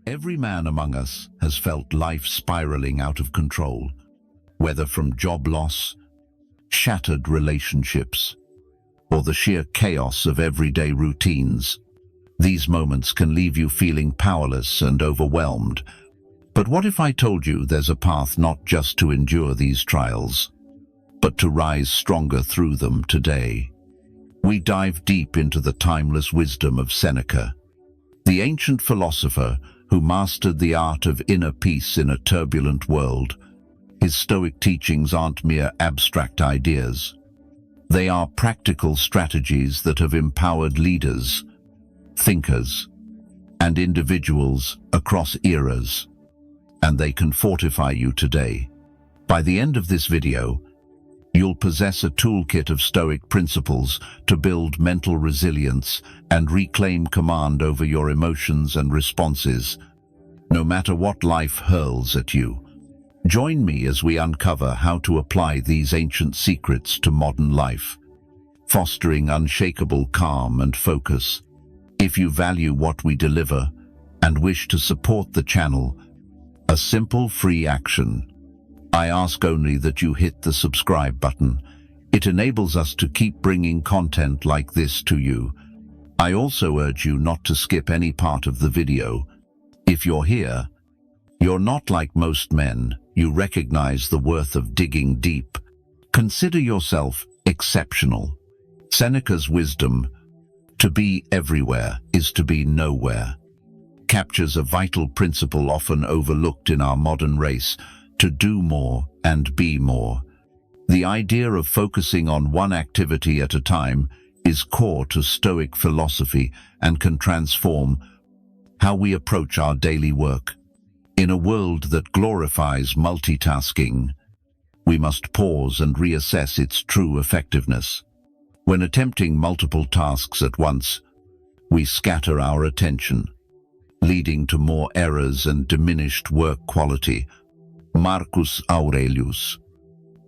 Every man among us has felt life spiraling out of control, whether from job loss, shattered relationships, or the sheer chaos of everyday routines. These moments can leave you feeling powerless and overwhelmed. But what if I told you there's a path not just to endure these trials, but to rise stronger through them today? We dive deep into the timeless wisdom of Seneca, the ancient philosopher who mastered the art of inner peace in a turbulent world. His Stoic teachings aren't mere abstract ideas. They are practical strategies that have empowered leaders, thinkers, and individuals across eras, and they can fortify you today. By the end of this video, you'll possess a toolkit of Stoic principles to build mental resilience and reclaim command over your emotions and responses, no matter what life hurls at you. Join me as we uncover how to apply these ancient secrets to modern life, fostering unshakable calm and focus. If you value what we deliver and wish to support the channel, a simple free action. I ask only that you hit the subscribe button. It enables us to keep bringing content like this to you. I also urge you not to skip any part of the video. If you're here, you're not like most men. You recognize the worth of digging deep. Consider yourself exceptional. Seneca's wisdom, to be everywhere is to be nowhere, captures a vital principle often overlooked in our modern race: to do more and be more. The idea of focusing on one activity at a time is core to Stoic philosophy and can transform how we approach our daily work. In a world that glorifies multitasking, we must pause and reassess its true effectiveness. When attempting multiple tasks at once, we scatter our attention, leading to more errors and diminished work quality. Marcus Aurelius,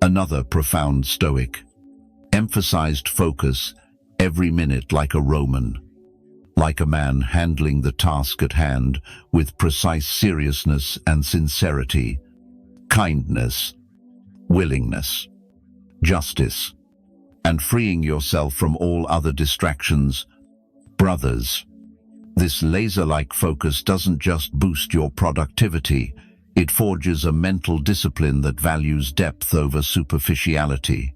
another profound Stoic, emphasized focus every minute like a Roman, like a man handling the task at hand with precise seriousness and sincerity, kindness, willingness, justice, and freeing yourself from all other distractions. Brothers, this laser-like focus doesn't just boost your productivity, it forges a mental discipline that values depth over superficiality.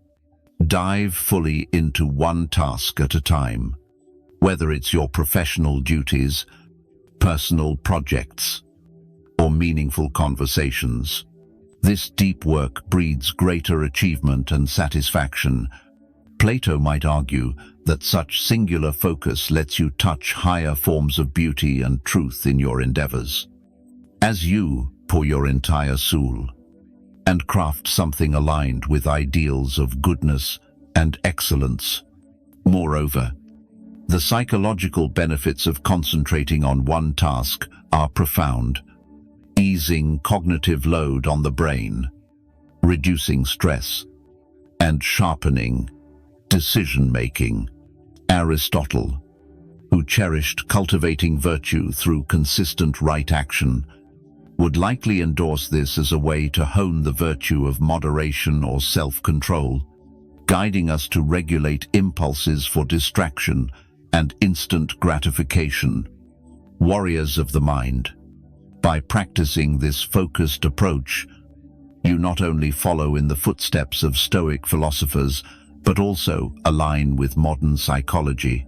Dive fully into one task at a time. Whether it's your professional duties, personal projects, or meaningful conversations, this deep work breeds greater achievement and satisfaction. Plato might argue that such singular focus lets you touch higher forms of beauty and truth in your endeavors. As you pour your entire soul and craft something aligned with ideals of goodness and excellence. Moreover, the psychological benefits of concentrating on one task are profound, easing cognitive load on the brain, reducing stress, and sharpening decision-making. Aristotle, who cherished cultivating virtue through consistent right action, would likely endorse this as a way to hone the virtue of moderation or self-control, guiding us to regulate impulses for distraction and instant gratification. Warriors of the mind, by practicing this focused approach, you not only follow in the footsteps of Stoic philosophers, but also align with modern psychology,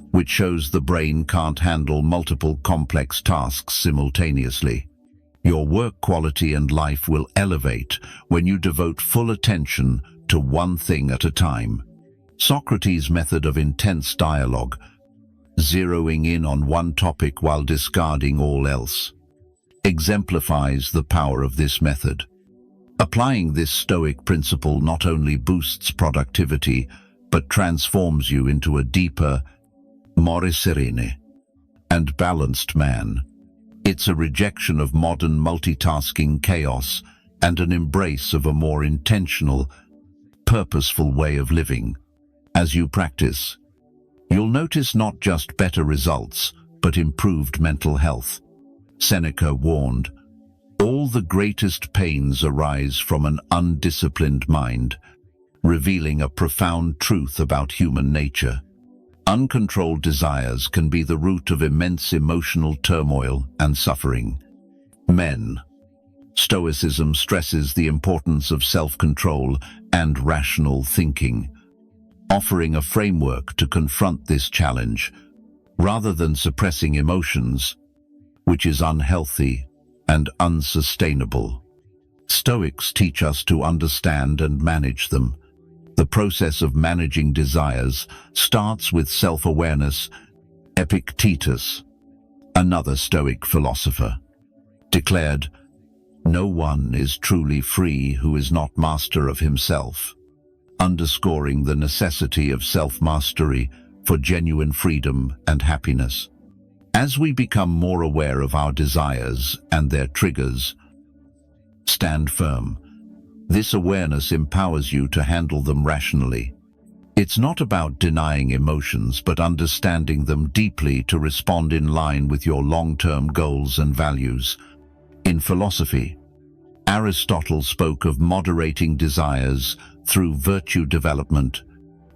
which shows the brain can't handle multiple complex tasks simultaneously. Your work quality and life will elevate when you devote full attention to one thing at a time. Socrates' method of intense dialogue, zeroing in on one topic while discarding all else, exemplifies the power of this method. Applying this Stoic principle not only boosts productivity, but transforms you into a deeper, more serene, and balanced man. It's a rejection of modern multitasking chaos and an embrace of a more intentional, purposeful way of living. As you practice, you'll notice not just better results, but improved mental health. Seneca warned, all the greatest pains arise from an undisciplined mind, revealing a profound truth about human nature. Uncontrolled desires can be the root of immense emotional turmoil and suffering. Men. Stoicism stresses the importance of self-control and rational thinking, offering a framework to confront this challenge, rather than suppressing emotions, which is unhealthy and unsustainable. Stoics teach us to understand and manage them. The process of managing desires starts with self-awareness. Epictetus, another Stoic philosopher, declared, "No one is truly free who is not master of himself," underscoring the necessity of self-mastery for genuine freedom and happiness. As we become more aware of our desires and their triggers, stand firm. This awareness empowers you to handle them rationally. It's not about denying emotions, but understanding them deeply to respond in line with your long-term goals and values. In philosophy, Aristotle spoke of moderating desires through virtue development.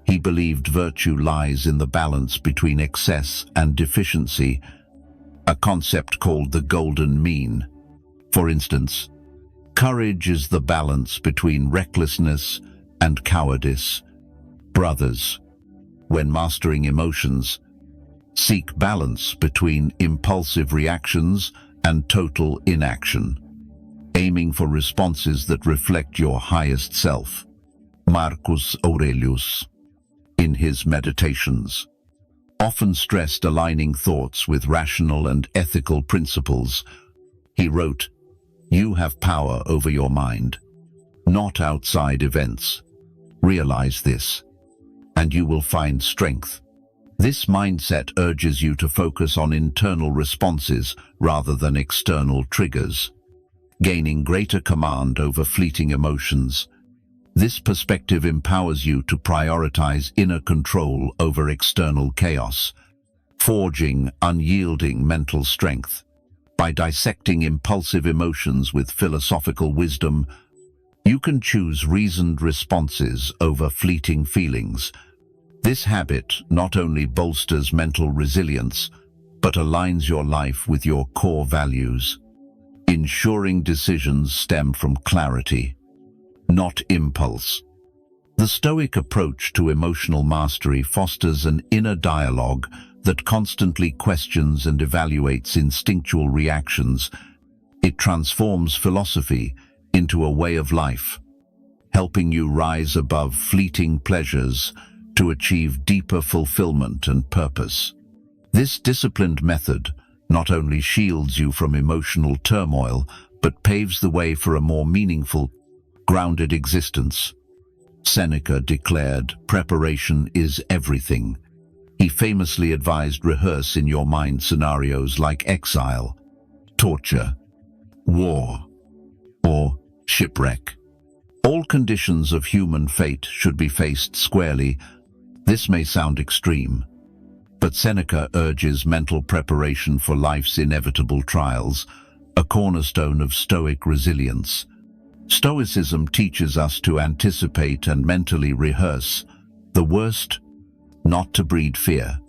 He believed virtue lies in the balance between excess and deficiency, a concept called the golden mean. For instance, courage is the balance between recklessness and cowardice. Brothers, when mastering emotions, seek balance between impulsive reactions and total inaction, aiming for responses that reflect your highest self. Marcus Aurelius, in his Meditations, often stressed aligning thoughts with rational and ethical principles. He wrote, "You have power over your mind, not outside events. Realize this, and you will find strength." This mindset urges you to focus on internal responses rather than external triggers, gaining greater command over fleeting emotions. This perspective empowers you to prioritize inner control over external chaos, forging unyielding mental strength. By dissecting impulsive emotions with philosophical wisdom, you can choose reasoned responses over fleeting feelings. This habit not only bolsters mental resilience, but aligns your life with your core values, ensuring decisions stem from clarity, not impulse. The Stoic approach to emotional mastery fosters an inner dialogue that constantly questions and evaluates instinctual reactions. It transforms philosophy into a way of life, helping you rise above fleeting pleasures to achieve deeper fulfillment and purpose. This disciplined method not only shields you from emotional turmoil, but paves the way for a more meaningful, grounded existence. Seneca declared, "Preparation is everything." He famously advised rehearse in your mind scenarios like exile, torture, war, or shipwreck. All conditions of human fate should be faced squarely. This may sound extreme, but Seneca urges mental preparation for life's inevitable trials, a cornerstone of Stoic resilience. Stoicism teaches us to anticipate and mentally rehearse the worst, not to breed fear,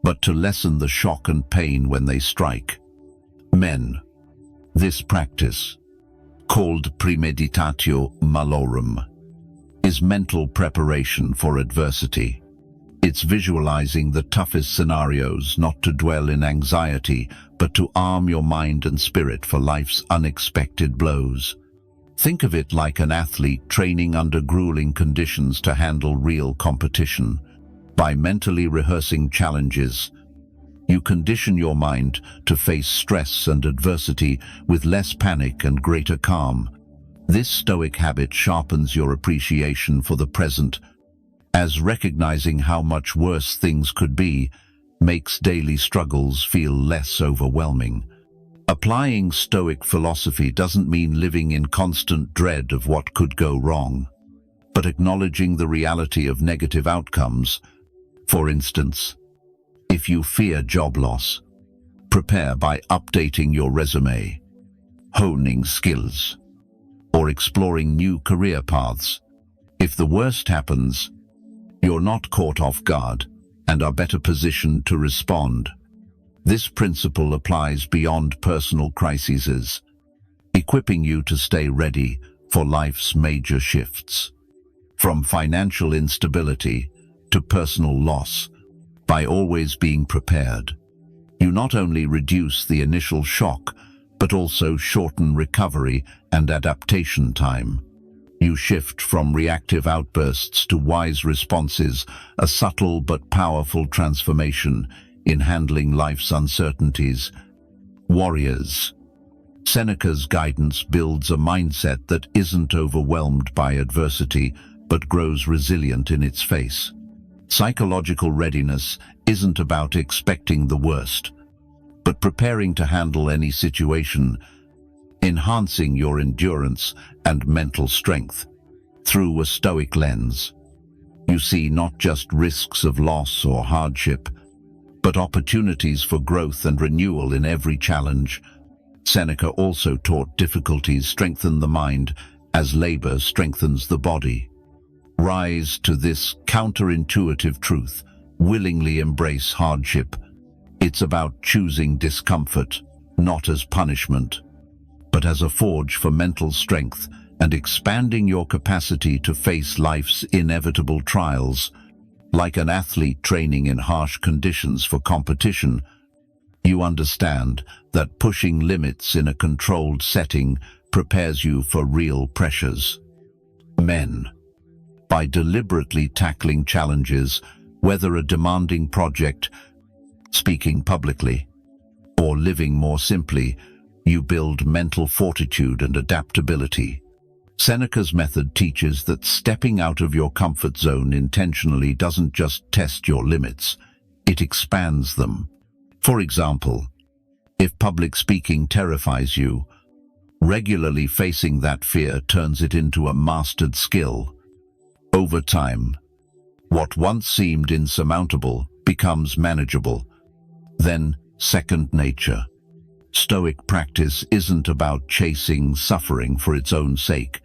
but to lessen the shock and pain when they strike. Men. This practice, called premeditatio malorum, is mental preparation for adversity. It's visualizing the toughest scenarios, not to dwell in anxiety, but to arm your mind and spirit for life's unexpected blows. Think of it like an athlete training under grueling conditions to handle real competition. By mentally rehearsing challenges, you condition your mind to face stress and adversity with less panic and greater calm. This Stoic habit sharpens your appreciation for the present, as recognizing how much worse things could be makes daily struggles feel less overwhelming. Applying Stoic philosophy doesn't mean living in constant dread of what could go wrong, but acknowledging the reality of negative outcomes. For instance, if you fear job loss, Prepare by updating your resume, honing skills, or exploring new career paths. If the worst happens, you're not caught off guard and are better positioned to respond. This principle applies beyond personal crises, equipping you to stay ready for life's major shifts. From financial instability to personal loss, by always being prepared, you not only reduce the initial shock, but also shorten recovery and adaptation time. You shift from reactive outbursts to wise responses, a subtle but powerful transformation in handling life's uncertainties. Warriors. Seneca's guidance builds a mindset that isn't overwhelmed by adversity, but grows resilient in its face. Psychological readiness isn't about expecting the worst, but preparing to handle any situation, enhancing your endurance and mental strength. Through a Stoic lens, you see not just risks of loss or hardship, but opportunities for growth and renewal in every challenge. Seneca also taught difficulties strengthen the mind as labor strengthens the body. Rise to this counterintuitive truth, willingly embrace hardship. It's about choosing discomfort, not as punishment, but as a forge for mental strength and expanding your capacity to face life's inevitable trials. Like an athlete training in harsh conditions for competition, you understand that pushing limits in a controlled setting prepares you for real pressures. Men. By deliberately tackling challenges, whether a demanding project, speaking publicly, or living more simply, you build mental fortitude and adaptability. Seneca's method teaches that stepping out of your comfort zone intentionally doesn't just test your limits, it expands them. For example, if public speaking terrifies you, regularly facing that fear turns it into a mastered skill. Over time, what once seemed insurmountable becomes manageable, then second nature. Stoic practice isn't about chasing suffering for its own sake,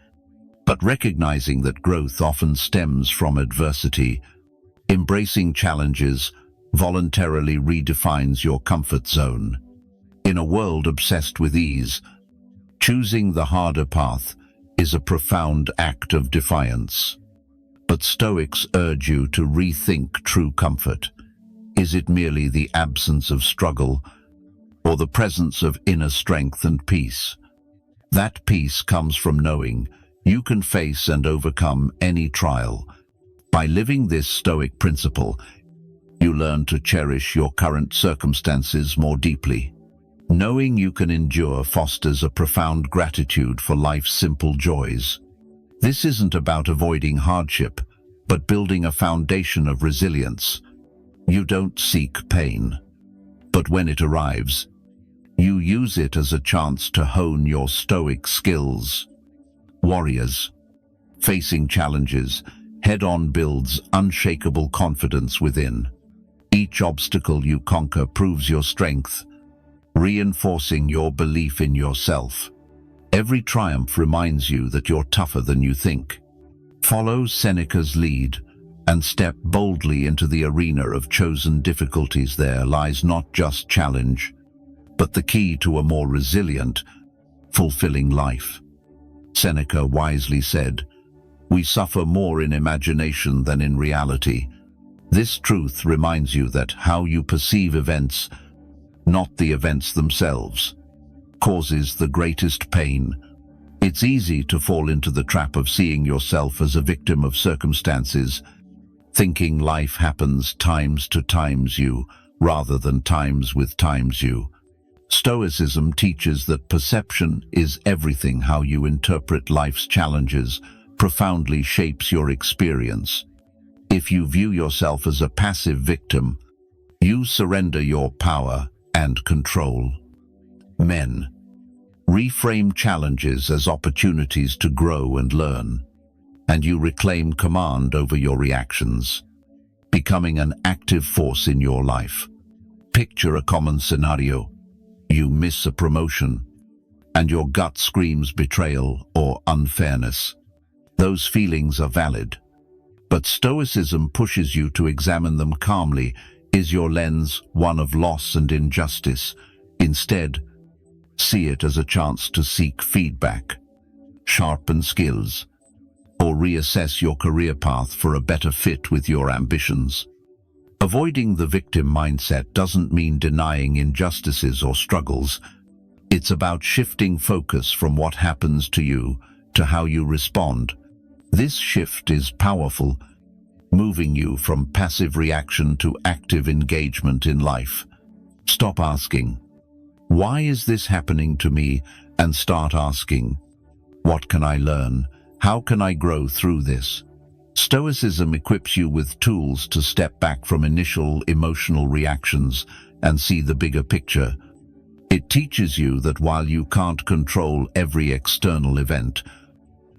but recognizing that growth often stems from adversity. Embracing challenges voluntarily redefines your comfort zone. In a world obsessed with ease, choosing the harder path is a profound act of defiance. But Stoics urge you to rethink true comfort. Is it merely the absence of struggle, or the presence of inner strength and peace? That peace comes from knowing you can face and overcome any trial. By living this Stoic principle, you learn to cherish your current circumstances more deeply. Knowing you can endure fosters a profound gratitude for life's simple joys. This isn't about avoiding hardship, but building a foundation of resilience. You don't seek pain, but when it arrives, you use it as a chance to hone your Stoic skills. Warriors. Facing challenges head-on builds unshakable confidence within. Each obstacle you conquer proves your strength, reinforcing your belief in yourself. Every triumph reminds you that you're tougher than you think. Follow Seneca's lead and step boldly into the arena of chosen difficulties. There lies not just challenge, but the key to a more resilient, fulfilling life. Seneca wisely said, "We suffer more in imagination than in reality." This truth reminds you that how you perceive events, not the events themselves, causes the greatest pain. It's easy to fall into the trap of seeing yourself as a victim of circumstances, thinking life happens times to times you, rather than times with times you. Stoicism teaches that perception is everything. How you interpret life's challenges profoundly shapes your experience. If you view yourself as a passive victim, you surrender your power and control. Men. Reframe challenges as opportunities to grow and learn, and you reclaim command over your reactions, becoming an active force in your life. Picture a common scenario. You miss a promotion, and your gut screams betrayal or unfairness. Those feelings are valid, but Stoicism pushes you to examine them calmly. Is your lens one of loss and injustice? Instead, see it as a chance to seek feedback, sharpen skills, or reassess your career path for a better fit with your ambitions. Avoiding the victim mindset doesn't mean denying injustices or struggles. It's about shifting focus from what happens to you to how you respond. This shift is powerful, moving you from passive reaction to active engagement in life. Stop asking, "Why is this happening to me?" and start asking, "What can I learn? How can I grow through this?" Stoicism equips you with tools to step back from initial emotional reactions and see the bigger picture. It teaches you that while you can't control every external event,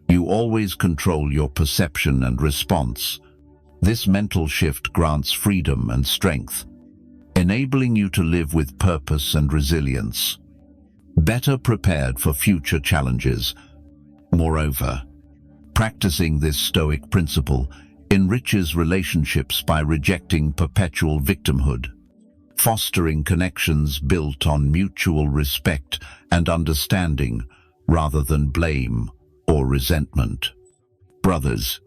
you always control your perception and response. This mental shift grants freedom and strength, enabling you to live with purpose and resilience, better prepared for future challenges. Moreover, practicing this Stoic principle enriches relationships by rejecting perpetual victimhood, fostering connections built on mutual respect and understanding rather than blame or resentment. Brothers,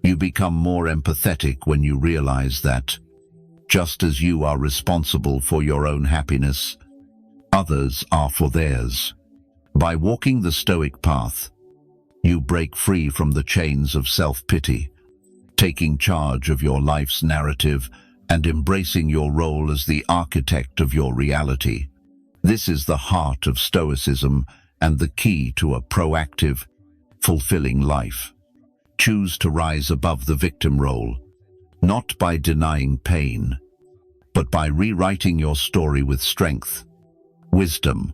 you become more empathetic when you realize that, just as you are responsible for your own happiness, others are for theirs. By walking the Stoic path, you break free from the chains of self-pity, taking charge of your life's narrative and embracing your role as the architect of your reality. This is the heart of Stoicism and the key to a proactive, fulfilling life. Choose to rise above the victim role, not by denying pain, but by rewriting your story with strength, wisdom,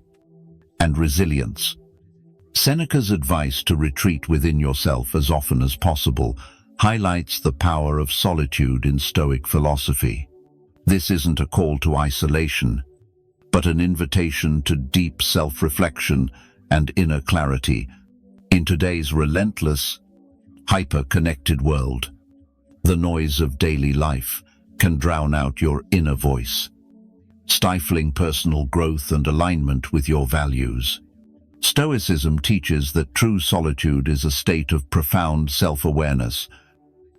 and resilience. Seneca's advice to retreat within yourself as often as possible highlights the power of solitude in Stoic philosophy. This isn't a call to isolation, but an invitation to deep self-reflection and inner clarity. In today's relentless, hyper-connected world, the noise of daily life can drown out your inner voice, stifling personal growth and alignment with your values. Stoicism teaches that true solitude is a state of profound self-awareness,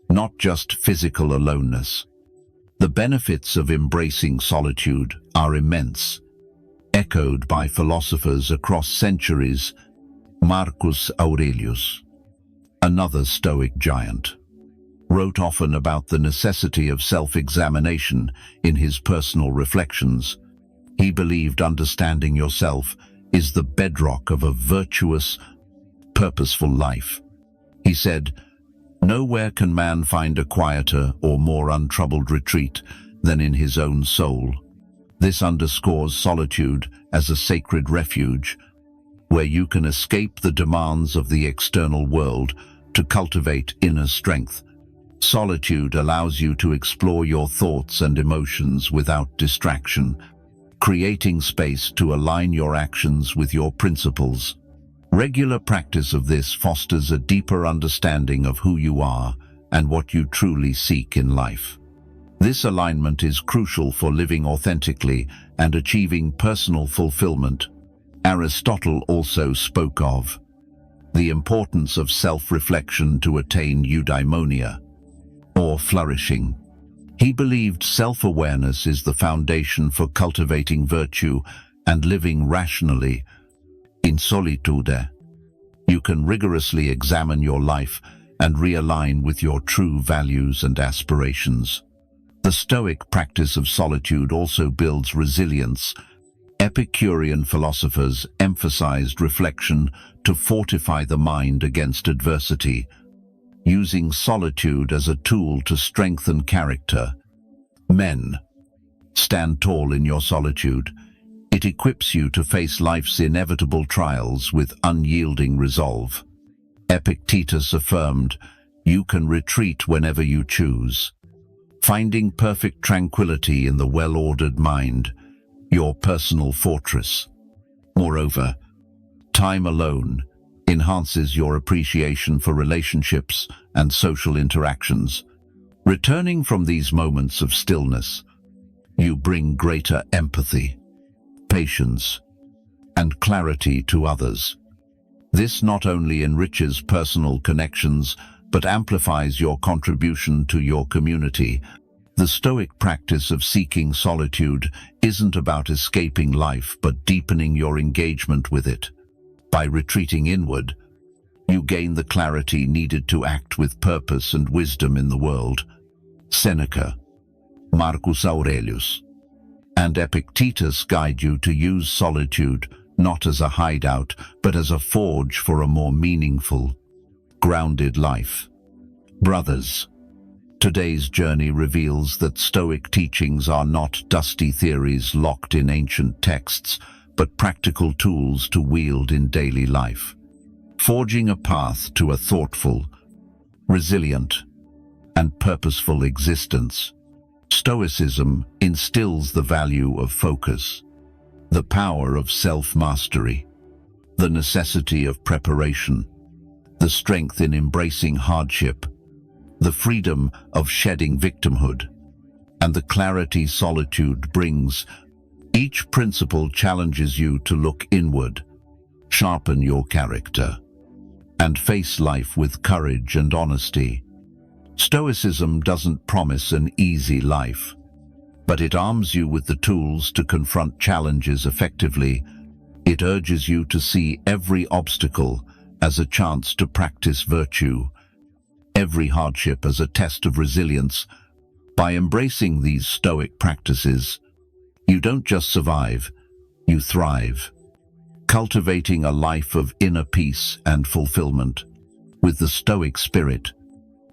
not just physical aloneness. The benefits of embracing solitude are immense, echoed by philosophers across centuries. Marcus Aurelius, another Stoic giant, wrote often about the necessity of self-examination in his personal reflections. He believed understanding yourself is the bedrock of a virtuous, purposeful life. He said, "Nowhere can man find a quieter or more untroubled retreat than in his own soul." This underscores solitude as a sacred refuge, where you can escape the demands of the external world to cultivate inner strength. Solitude allows you to explore your thoughts and emotions without distraction, creating space to align your actions with your principles. Regular practice of this fosters a deeper understanding of who you are and what you truly seek in life. This alignment is crucial for living authentically and achieving personal fulfillment. Aristotle also spoke of the importance of self-reflection to attain eudaimonia, or flourishing. He believed self-awareness is the foundation for cultivating virtue and living rationally. In solitude, you can rigorously examine your life and realign with your true values and aspirations. The Stoic practice of solitude also builds resilience. Epicurean philosophers emphasized reflection to fortify the mind against adversity, using solitude as a tool to strengthen character. Men, stand tall in your solitude. It equips you to face life's inevitable trials with unyielding resolve. Epictetus affirmed, "You can retreat whenever you choose." Finding perfect tranquility in the well-ordered mind your personal fortress. Moreover, time alone enhances your appreciation for relationships and social interactions. Returning from these moments of stillness, you bring greater empathy, patience, and clarity to others. This not only enriches personal connections, but amplifies your contribution to your community. The Stoic practice of seeking solitude isn't about escaping life, but deepening your engagement with it. By retreating inward, you gain the clarity needed to act with purpose and wisdom in the world. Seneca, Marcus Aurelius, and Epictetus guide you to use solitude not as a hideout, but as a forge for a more meaningful, grounded life. Brothers, today's journey reveals that Stoic teachings are not dusty theories locked in ancient texts, but practical tools to wield in daily life, forging a path to a thoughtful, resilient, and purposeful existence. Stoicism instills the value of focus, the power of self-mastery, the necessity of preparation, the strength in embracing hardship, the freedom of shedding victimhood, and the clarity solitude brings. Each principle challenges you to look inward, sharpen your character, and face life with courage and honesty. Stoicism doesn't promise an easy life, but it arms you with the tools to confront challenges effectively. It urges you to see every obstacle as a chance to practice virtue, every hardship as a test of resilience. By embracing these Stoic practices, you don't just survive, you thrive, cultivating a life of inner peace and fulfillment. With the Stoic spirit,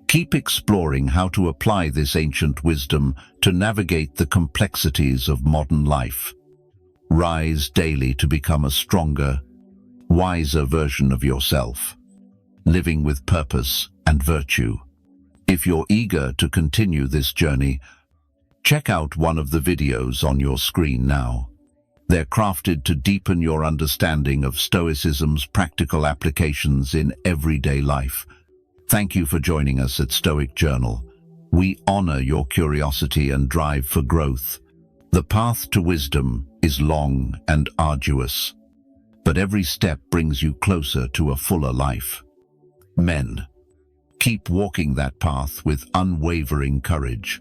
keep exploring how to apply this ancient wisdom to navigate the complexities of modern life. Rise daily to become a stronger, wiser version of yourself, living with purpose and virtue. If you're eager to continue this journey, check out one of the videos on your screen now. They're crafted to deepen your understanding of Stoicism's practical applications in everyday life. Thank you for joining us at Stoic Journal. We honor your curiosity and drive for growth. The path to wisdom is long and arduous, but every step brings you closer to a fuller life. Men, keep walking that path with unwavering courage.